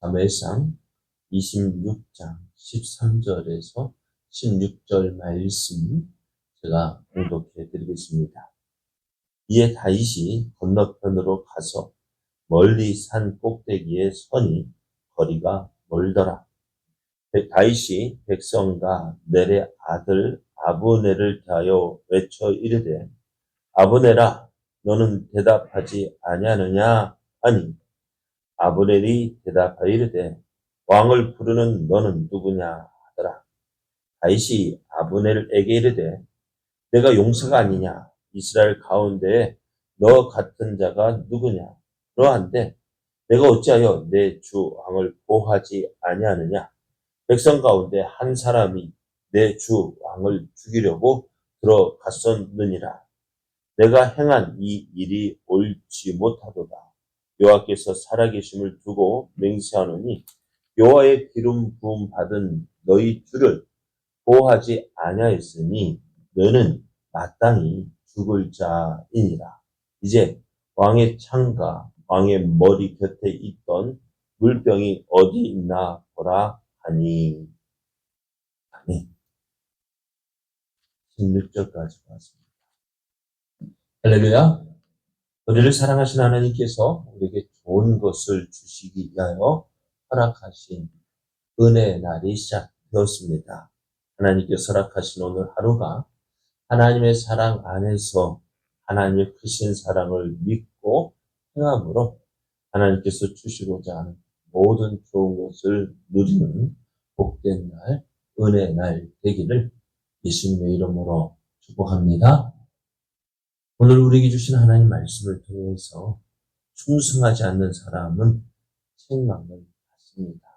사무엘상 26장 13절에서 16절 말씀 제가 공독해 드리겠습니다. 이에 다윗이 건너편으로 가서 멀리 산 꼭대기에 서니 거리가 멀더라. 다윗이 백성과 넬의 아들 아브넬을 대하여 외쳐 이르되 아브넬아 너는 대답하지 아니하느냐 하니 아브넬이 대답하여 이르되 왕을 부르는 너는 누구냐 하더라. 다윗이 아브넬에게 이르되 내가 용사가 아니냐 이스라엘 가운데에 너 같은 자가 누구냐 그러한데 내가 어찌하여 내 주 왕을 보호하지 아니하느냐 백성 가운데 한 사람이 내 주 왕을 죽이려고 들어갔었느니라. 내가 행한 이 일이 옳지 못하도다. 여호와께서 살아계심을 두고 맹세하노니 여호와의 기름 부음 받은 너희 주를 보호하지 아니하였으니 너는 마땅히 죽을 자이니라. 이제 왕의 창과 왕의 머리 곁에 있던 물병이 어디 있나 보라 하니. 아니 16절까지 봤습니다. 할렐루야. 우리를 사랑하신 하나님께서 우리에게 좋은 것을 주시기 위하여 허락하신 은혜의 날이 시작되었습니다. 하나님께서 허락하신 오늘 하루가 하나님의 사랑 안에서 하나님의 크신 사랑을 믿고 행함으로 하나님께서 주시고자 하는 모든 좋은 것을 누리는 복된 날, 은혜의 날 되기를 예수님의 이름으로 축복합니다. 오늘 우리에게 주신 하나님 말씀을 통해서 충성하지 않는 사람은 책망을 받습니다.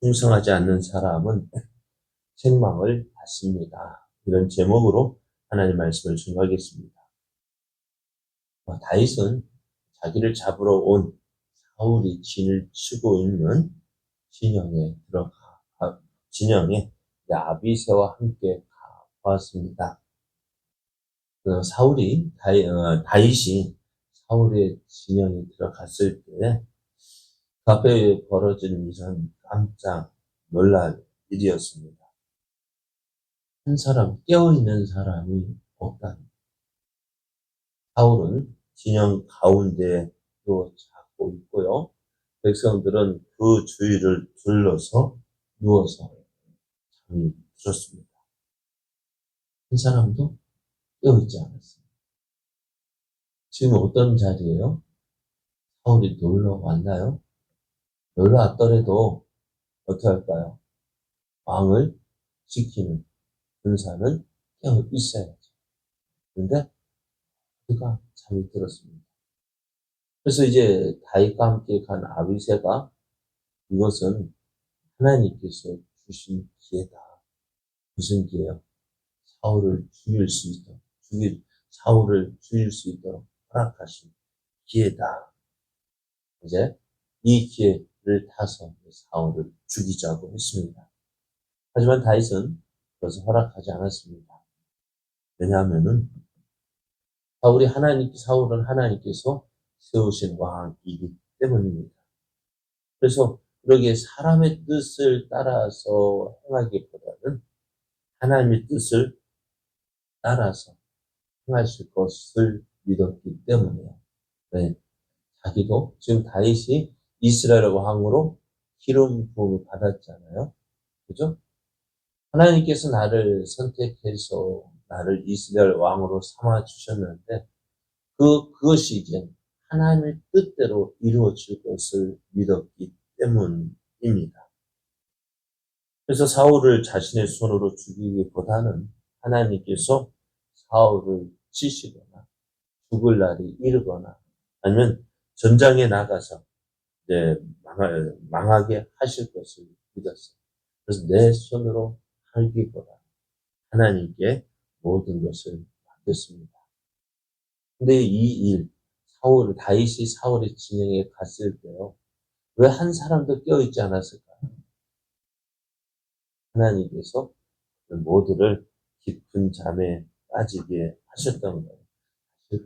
충성하지 않는 사람은 책망을 받습니다. 이런 제목으로 하나님 말씀을 증거하겠습니다. 다윗은 자기를 잡으러 온 사울이 진을 치고 있는 진영에 아비새와 함께 가보았습니다. 다윗이 사울의 진영에 들어갔을 때 그 앞에 벌어진 일은 깜짝 놀랄 일이었습니다. 한 사람, 깨어있는 사람이 없다. 사울은 진영 가운데에 잡고 있고요. 백성들은 그 주위를 둘러서 누워서 잠이 들었습니다. 한 사람도 깨어있지 않았습니다. 지금 어떤 자리예요? 사울이 놀러 왔나요? 놀러 왔더라도 어떻게 할까요? 왕을 지키는 군사는 깨어 있어야죠. 그런데 그가 잠이 들었습니다. 그래서 이제 다윗과 함께 간 아비새가 이것은 하나님께서 주신 기회다. 무슨 기회요? 사울을 죽일 수 있도록 허락하신 기회다. 이제 이 기회를 타서 사울을 죽이자고 했습니다. 하지만 다윗은 그것을 허락하지 않았습니다. 왜냐하면은 사울은 하나님께서 세우신 왕이기 때문입니다. 그래서 그러기에 사람의 뜻을 따라서 행하기보다는 하나님의 뜻을 따라서 행하실 것을 믿었기 때문에요. 네. 자기도 지금 다윗이 이스라엘 왕으로 기름 부음을 받았잖아요. 그죠? 하나님께서 나를 선택해서 나를 이스라엘 왕으로 삼아 주셨는데 그것이 이제 하나님의 뜻대로 이루어질 것을 믿었기 때문입니다. 그래서 사울을 자신의 손으로 죽이기보다는 하나님께서 사울을 치시거나 죽을 날이 이르거나 아니면 전장에 나가서 이제 망하게 하실 것을 믿었어요. 그래서 내 손으로 하기보다 하나님께 모든 것을 맡겼습니다. 근데 다윗이 사울의 진영에 갔을 때요. 왜 한 사람도 깨어있지 않았을까요? 하나님께서 모두를 깊은 잠에 빠지게 하셨던 거예요.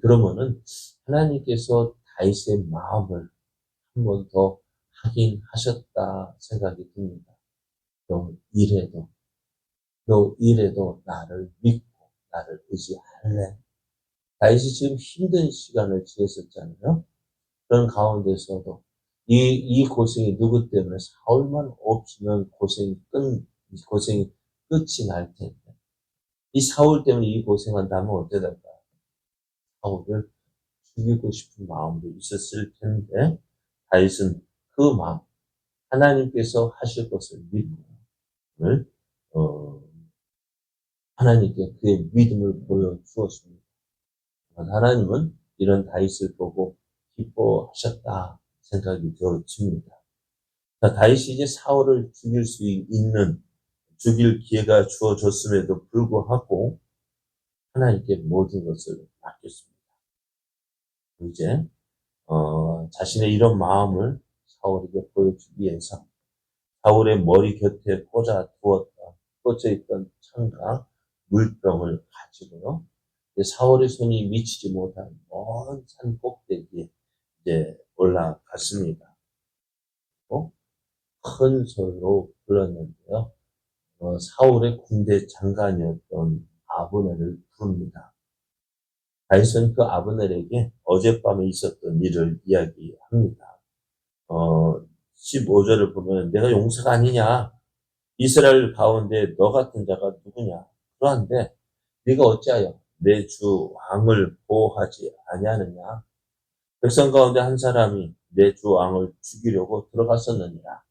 그러면은 하나님께서 다윗의 마음을 한 번 더 하긴 하셨다 생각이 듭니다. 너 이래도 나를 믿고 나를 의지할래. 다윗이 지금 힘든 시간을 지냈었잖아요. 그런 가운데서도 이 고생이 누구 때문에 사울만 없으면 고생이 끝이 날 텐데 이 사울 때문에 이 고생한다면 어떻게 될까요? 사울을 죽이고 싶은 마음도 있었을 텐데 다윗은 그 마음 하나님께서 하실 것을 믿고 오늘 하나님께 그의 믿음을 보여주었습니다. 하나님은 이런 다윗을 보고 기뻐하셨다 생각이 되어집니다. 다윗이 이제 사울을 죽일 기회가 주어졌음에도 불구하고 하나님께 모든 것을 맡겼습니다. 이제 자신의 이런 마음을 사울에게 보여주기 위해서 사울의 머리 곁에 꽂혀 있던 창과 물병을 가지고요. 사울의 손이 미치지 못한 먼 산 꼭대기에 이제 올라갔습니다. 큰 소리로 불렀는데요. 사울의 군대 장관이었던 아브넬을 부릅니다. 다윗은 그 아브넬에게 어젯밤에 있었던 일을 이야기합니다. 15절을 보면 내가 용사가 아니냐? 이스라엘 가운데 너 같은 자가 누구냐? 그러한데 네가 어찌하여 내 주 왕을 보호하지 아니하느냐? 백성 가운데 한 사람이 내 주 왕을 죽이려고 들어갔었느니라.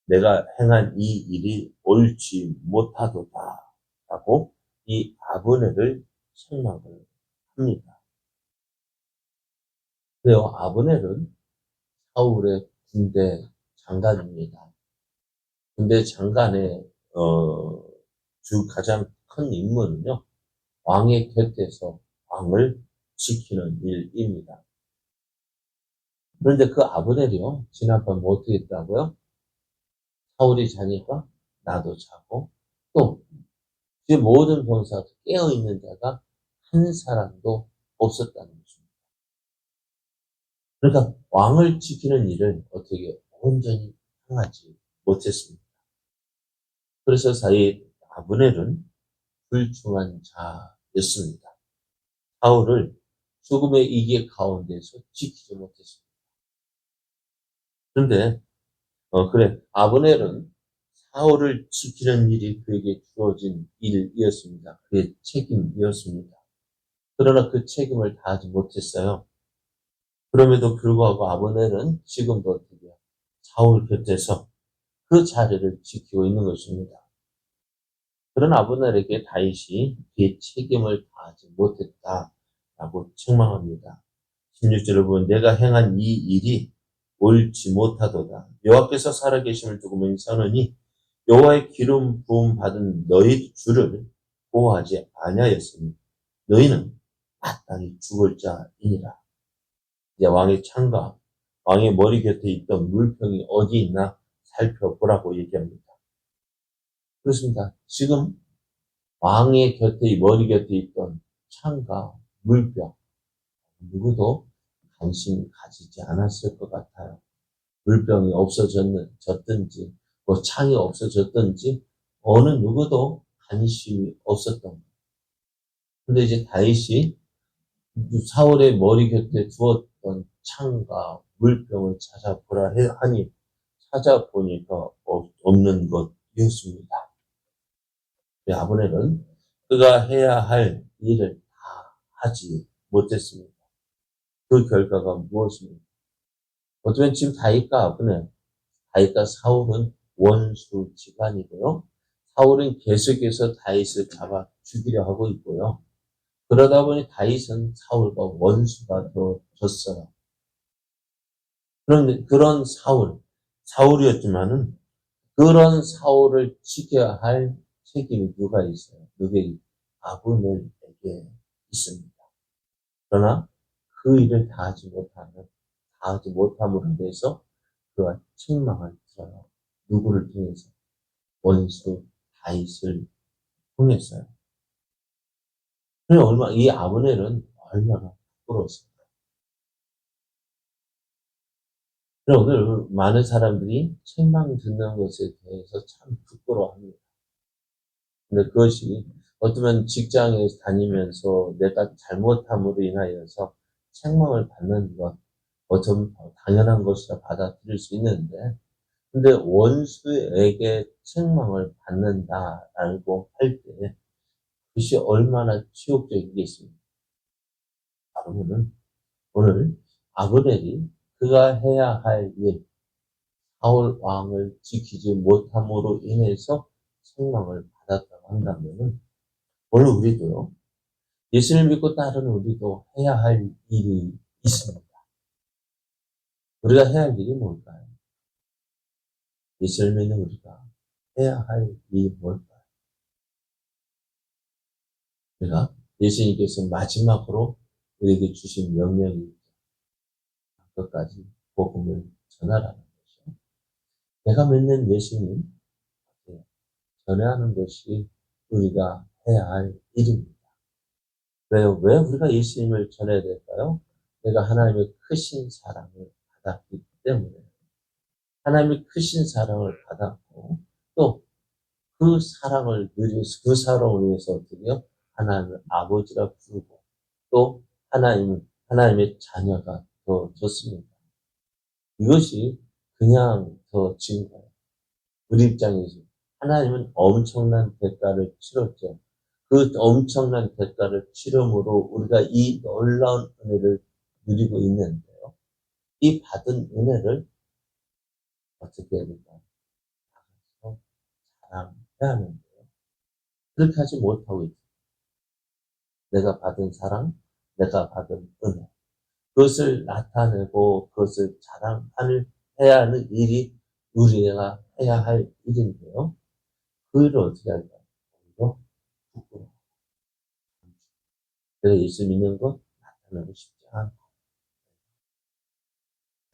내가 행한 이 일이 옳지 못하도다. 라고 이 아브넬을 책망을 합니다. 그래요. 아브넬은 사울의 군대 장관입니다. 군대 장관의 가장 큰 임무는요. 왕의 곁에서 왕을 지키는 일입니다. 그런데 그 아브넬이요. 지난번 뭐 어떻게 했다고요? 사울이 자니까 나도 자고 또 그 모든 병사가 깨어있는 자가 한 사람도 없었다는 것입니다. 그러니까 왕을 지키는 일을 어떻게 온전히 행하지 못했습니다. 그래서 아브넬은 불충한 자였습니다. 사울을 죽음의 이계 가운데서 지키지 못했습니다. 그런데 아브넬은 사울을 지키는 일이 그에게 주어진 일이었습니다. 그의 책임이었습니다. 그러나 그 책임을 다하지 못했어요. 그럼에도 불구하고 아브넬은 지금도 어떻게 사울 곁에서 그 자리를 지키고 있는 것입니다. 그런 아브넬에게 다윗이 그의 책임을 다하지 못했다라고 책망합니다. 16절을 보면 내가 행한 이 일이 옳지 못하도다. 여호와께서 살아계심을 두고 맹세하노니 여호와의 기름 부음 받은 너희 주를 보호하지 아니하였으니 너희는 마땅히 죽을 자이니라. 이제 왕의 창과 왕의 머리 곁에 있던 물병이 어디 있나 살펴보라고 얘기합니다. 그렇습니다. 지금 왕의 머리 곁에 있던 창과 물병 누구도 관심 가지지 않았을 것 같아요. 물병이 없어졌든지 뭐 창이 없어졌든지 어느 누구도 관심이 없었던 거예요. 근데 이제 다윗이 사울의 머리 곁에 두었던 창과 물병을 찾아보라 하니 찾아보니까 없는 것이었습니다. 아브넬은 그가 해야 할 일을 다 하지 못했습니다. 그 결과가 무엇입니까? 어쩌면 지금 다윗과 사울은 원수 집안이고요. 사울은 계속해서 다윗을 잡아 죽이려 하고 있고요. 그러다 보니 다윗은 사울과 원수가 되어졌어요. 그런데 그런 사울이었지만은 그런 사울을 지켜야 할 책임이 누가 있어요? 누구에게? 아브넬에게 있습니다. 그러나 그 일을 다하지 못함으로 인해서 그가 책망을 들어요. 누구를 통해서? 원수 다윗을 통해서요. 이 아브넬은 얼마나 부끄러웠을까요? 그럼 오늘 많은 사람들이 책망 듣는 것에 대해서 참 부끄러워합니다. 근데 그것이 어쩌면 직장에 다니면서 내가 잘못함으로 인하여서 책망을 받는 것, 어쩌면 당연한 것이라 받아들일 수 있는데, 근데 원수에게 책망을 받는다라고 할 때, 그것이 얼마나 치욕적이겠습니까? 그러면은 오늘 아브넬이 그가 해야 할 일, 사울 왕을 지키지 못함으로 인해서 책망을 받았다고 한다면은 오늘 우리도요, 예수를 믿고 따르는 우리도 해야 할 일이 있습니다. 우리가 해야 할 일이 뭘까요? 예수를 믿는 우리가 해야 할 일이 뭘까요? 우리가 예수님께서 마지막으로 우리에게 주신 명령이 끝까지 복음을 전하라는 것이죠. 내가 믿는 예수님 전하는 것이 우리가 해야 할 일입니다. 왜요? 왜 우리가 예수님을 전해야 될까요? 내가 하나님의 크신 사랑을 받았기 때문에. 하나님의 크신 사랑을 받았고, 또 그 사랑을 누려서, 그 사랑을 위해서 어떻게요? 하나님을 아버지라 부르고, 또 하나님의 자녀가 되어졌습니다. 이것이 그냥 더진 거예요. 우리 입장에서. 하나님은 엄청난 대가를 치렀죠. 그 엄청난 대가를 치름으로 우리가 이 놀라운 은혜를 누리고 있는데요. 이 받은 은혜를 어떻게 해야 될까요? 사랑해야 하는데요. 그렇게 하지 못하고 있어요. 내가 받은 사랑, 내가 받은 은혜. 그것을 나타내고 그것을 해야 하는 일이 우리가 해야 할 일인데요. 그 일을 어떻게 할까요? 오히려 부끄러워. 내가 예수 믿는 것 나타내고 싶지 않고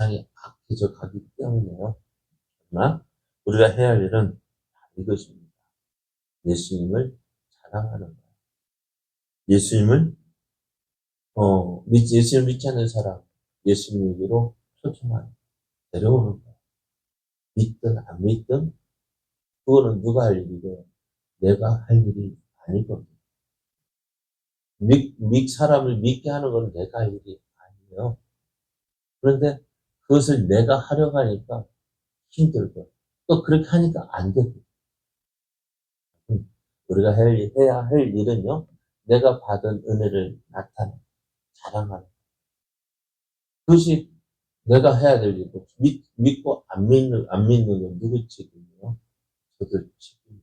세상에 악해져가기 때문에요. 그러나 우리가 해야 할 일은 이것입니다. 예수님을 자랑하는 거예요. 예수님을 예수님을 믿지 않는 사람, 예수님에게로 초청하는, 데려오는 거예요. 믿든 안 믿든 그거는 누가 할 일이고 내가 할 일이 아니거든요. 사람을 믿게 하는 건 내가 할 일이 아니에요. 그런데 그것을 내가 하려고 하니까 힘들고 또 그렇게 하니까 안 되고. 우리가 해야 할 일은요, 내가 받은 은혜를 나타내, 자랑하는. 그것이 내가 해야 될 일이고, 믿고 안 믿는 건 누구 책임이에요? 저들 책임.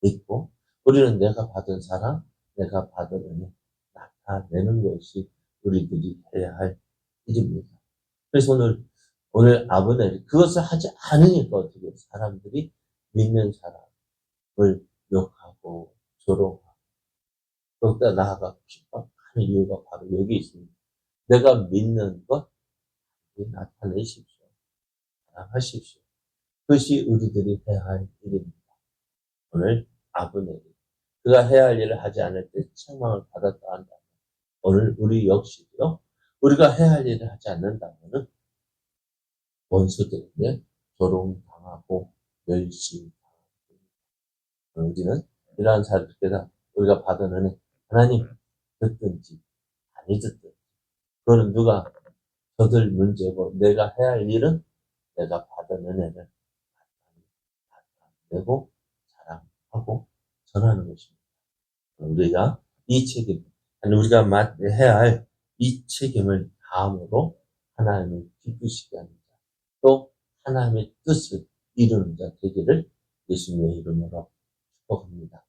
믿고, 우리는 내가 받은 사랑, 내가 받은 은혜, 나타내는 것이 우리들이 해야 할 일입니다. 그래서 오늘 아브넬이 그것을 하지 않으니까 어떻게 사람들이 믿는 사람을 욕하고 조롱하고 거기다 나아가 핍박하는 이유가 바로 여기 있습니다. 내가 믿는 것 나타내십시오. 자랑하십시오. 그것이 우리들이 해야 할 일입니다. 오늘 아브넬이 그가 해야 할 일을 하지 않을 때 책망을 받았다 한다면 오늘 우리 역시도요. 우리가 해야 할 일을 하지 않는다면 원수들에게 조롱당하고 멸시당하고 우리는 이러한 사람들께다 우리가 받은 은혜 하나님 듣든지 아니 듣든지 그거는 누가 저들 문제고 내가 해야 할 일은 내가 받은 은혜를 나타내고 자랑하고 전하는 것입니다. 우리가 이 책임, 우리가 해야 할 이 책임을 다함으로 하나님을 기쁘시게 하는 자, 또 하나님의 뜻을 이루는 자 되기를 예수님의 이름으로 축복합니다.